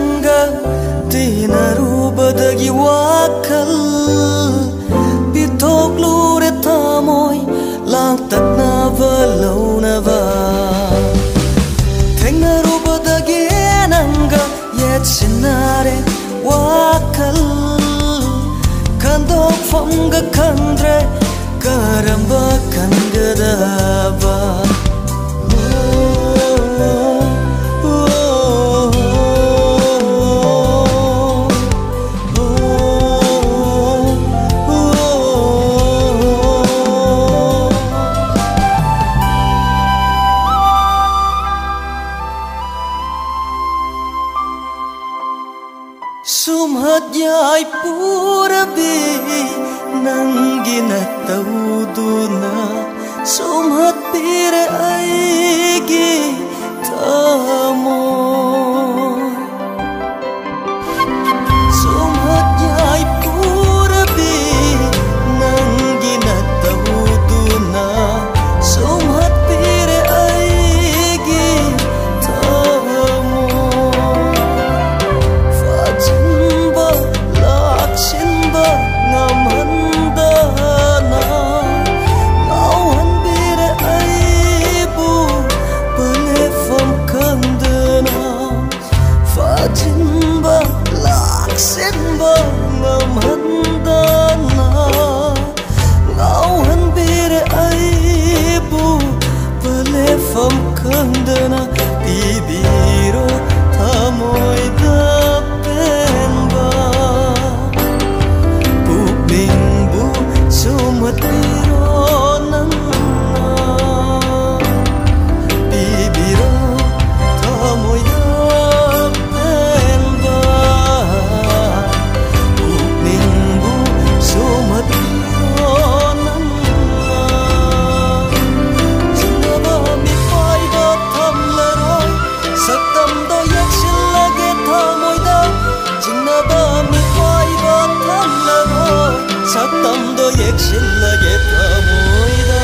nanga tinarubadagi wakal pitoklure tamoy lang taknava launava tenarubadagi nanga yetsinare wakal kandok fonga kandre karamba kangadava Sumhat yai purabi nangi na tauduna sumhat pire aigi tamoy sumhat yai purabi nangi na tauduna sumhat pire aigi Simba ngamhandana ngauhan bire aibu balefam kandana bibiro tamoy dapenba bubingbu sumat biro nangna bibiro tamoy Saktam do yek shillage tamoida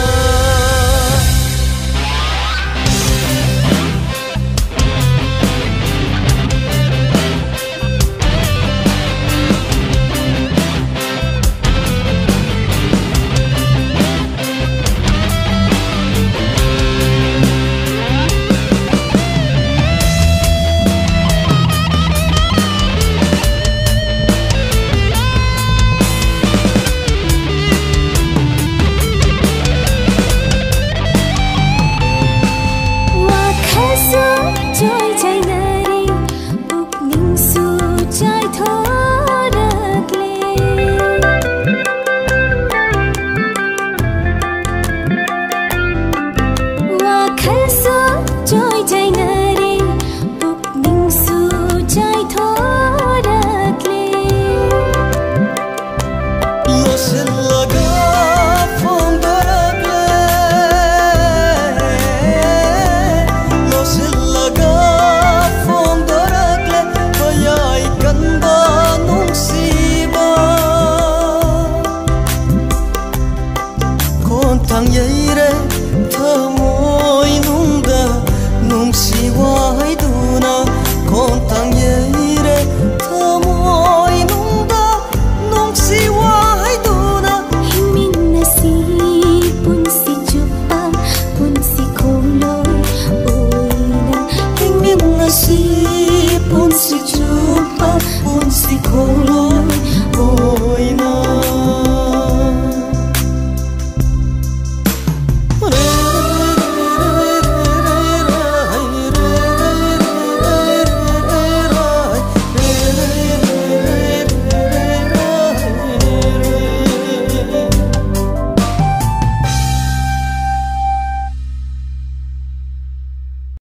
Tang yaire thamoy nungda nungsi wai duna kon tang yaire thamoy nungda nungsi wai duna himin nasi pun si jupang pun si koloi oina himin nasi pun si